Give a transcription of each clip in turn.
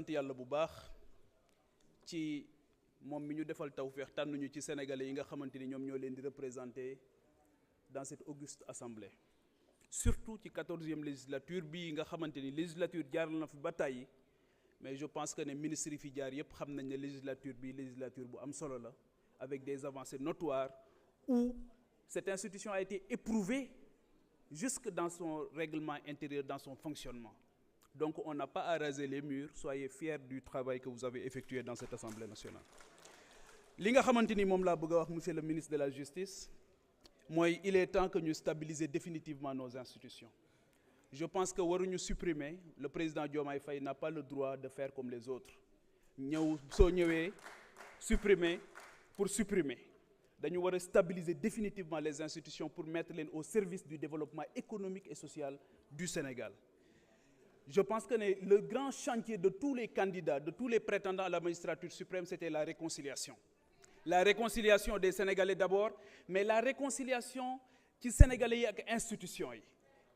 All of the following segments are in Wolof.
sant yàlla bu baax ci moom mi ñu defal tawfeex tànnuñu ci sénégalais yi nga xamante ni ñoom ñoo leen di représenter dans cette auguste assemblée. surtout ci 14e législature bii nga xamante ni législature jaar na fi ba tàyyi mais je pense que ne ministre yi fi jaar yépp xam nañ ne législature bii législature bu am solo la avec des avancées notoires où cette institution a été éprouvée jusque dans son règlement intérieur, dans son fonctionnement. Donc on n'a pas à raser les murs, soyez fiers du travail que vous avez effectué dans cette Assemblée nationale. li nga xamante ni moom laa bëgg a wax monsieur le ministre de la justice mooy il est temps que ñu stabiliser définitivement nos institutions. Je pense que waruñu supprimer, le président Diomaye Faye n'a pas le droit de faire comme les autres soo ñëwee supprimer pour supprimer. dañu war a stabiliser définitivement les institutions pour mettre leen au service du développement économique et social du Sénégal. Je pense que le grand chantier de tous les candidats, de tous les prétendants à la magistrature suprême, c'était la réconciliation. La réconciliation des Sénégalais d'abord, mais la réconciliation ci Sénégalais yi ak institutions yi.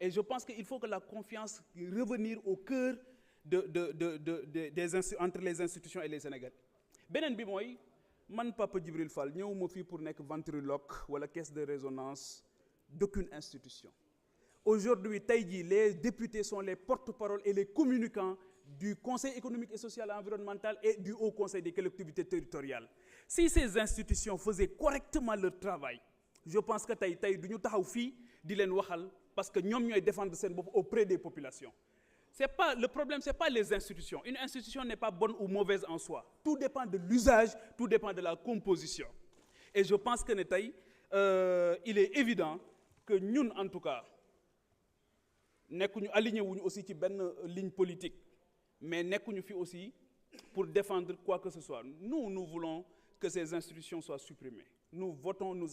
Et je pense qu'il faut que la confiance revenir au cœur entre les institutions et les Sénégalais. beneen bi mooy man Papa Djibril Fall ñëwuma fii pour nekk ventriloque wala caisse de résonance d'aucune institution. Aujourd'hui tey jii les députés sont les porte-parole et les communicants du Conseil économique et social et environnemental et du Haut Conseil des collectivités territoriales. Si ces institutions faisaient correctement leur travail, je pense que tey du ñu taxaw fii di leen waxal parce que ñoom ñooy défendre seen bopp auprès des populations. Le problème, c'est pas les institutions. Une institution n'est pas bonne ou mauvaise en soi. Tout dépend de l'usage, tout dépend de la composition. Et je pense que il est évident que ñun en tout cas nekkuñu aligné wuñu aussi ci benn ligne politique, mais nekkuñu fi aussi pour défendre quoi que ce soit. Nous voulons que ces institutions soient supprimées. Nous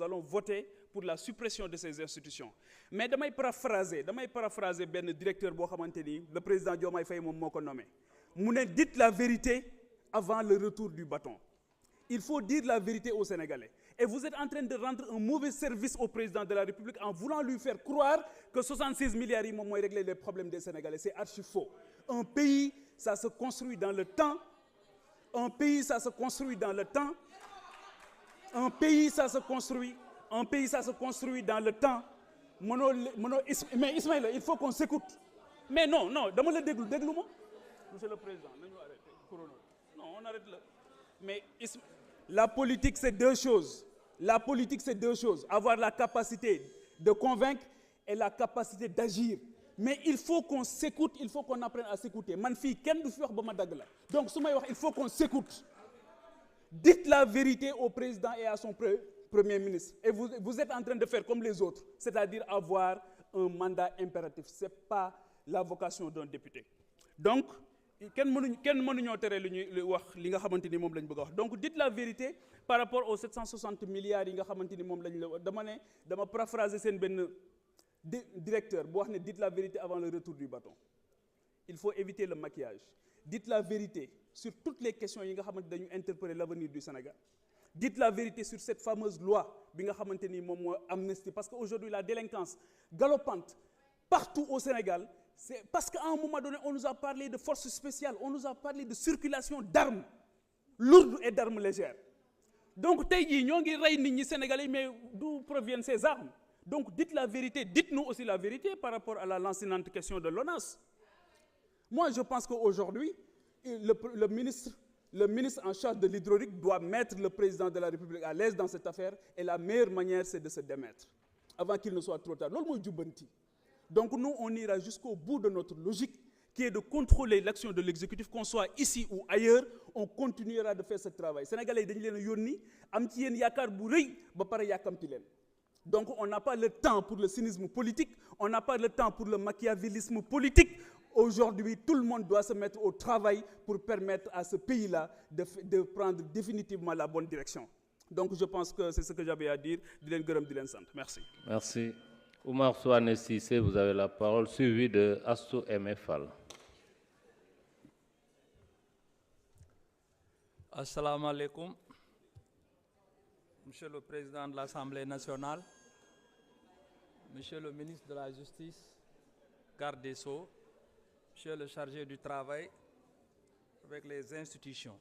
allons voter pour la suppression de ces institutions. Mais damay paraphraser benn directeur boo xamante ni le président Diomaye Faye moom moo ko nommé. mu ne dites la vérité avant le retour du bâton. Il faut dire la vérité aux Sénégalais. Et vous êtes en train de rendre un mauvais service au président de la République en voulant lui faire croire que 66 milliards yi moom mooy régler les problèmes des Sénégalais. C'est archi faux. Un pays, ça se construit dans le temps. Un pays, ça se construit dans le temps. Un pays, ça se construit dans le temps. Mais Ismaïla, il faut qu'on s'écoute. Mais non, dama la déglu ma. Monsieur le Président, nañu arrêter chrono. Non, on arrête là. Mais la politique, c'est deux choses. La politique, c'est deux choses. Avoir la capacité de convaincre et la capacité d'agir. Mais il faut qu'on s'écoute, il faut qu'on apprenne à s'écouter. Man fii kenn du fi wax ba ma dagg la. Donc su may wax, il faut qu'on s'écoute. Dites la vérité au président et à son premier ministre. Et vous êtes en train de faire comme les autres, c'est-à-dire avoir un mandat impératif. C'est pas la vocation d'un député. Donc kenn mënuñoo tere lu ñuy wax li nga xamante ni moom lañ bëgg a wax. Donc dites la vérité par rapport aux 760 milliards yi nga xamante ni moom lañ la dama paraphraser seen benn directeur bu wax ne dites la vérité avant le retour du bâton. Il faut éviter le maquillage. Dites la vérité sur toutes les questions yi nga xamante dañu interpeller l'avenir du Sénégal. Dites la vérité sur cette fameuse loi bi nga xamante ni moom moo amnistie, parce que aujourd'hui la délinquance galopante partout au Sénégal, c'est parce qu'à un moment donné on nous a parlé de forces spéciales, on nous a parlé de circulation d'armes lourdes et d'armes légères. Donc tey jii ñoo ngi rey nit ñi Sénégalais, mais d'où proviennent ces armes? Donc dites la vérité, dites-nous aussi la vérité par rapport à la lancinante question de l'ONAS. Moi je pense qu'aujourd'hui le ministre en charge de l'hydraulique doit mettre le président de la République à l'aise dans cette affaire, et la meilleure manière c'est de se démettre avant qu'il ne soit trop tard. Loolu mooy jubbanti. Donc nous on ira jusqu'au bout de notre logique qui est de contrôler l'action de l'exécutif, qu'on soit ici ou ailleurs, on continuera de faire ce travail. Sénégalais dañu leen a yónni am ci yéen yaakaar bu rëy ba pare yàkkamti leen. Donc on n'a pas le temps pour le cynisme politique, on n'a pas le temps pour le machiavélisme politique. Aujourd'hui, tout le monde doit se mettre au travail pour permettre à ce pays-là de prendre définitivement la bonne direction. Donc je pense que c'est ce que j'avais à dire. Di leen gërëm, di leen sant. Merci. Merci. Oumar Souane Cissé, vous avez la parole, suivi de Astou Aimé Fall. Assalamu alaikum. Monsieur le Président de l'Assemblée nationale, Monsieur le ministre de la Justice, garde des Sceaux, Monsieur le chargé du travail, avec les institutions.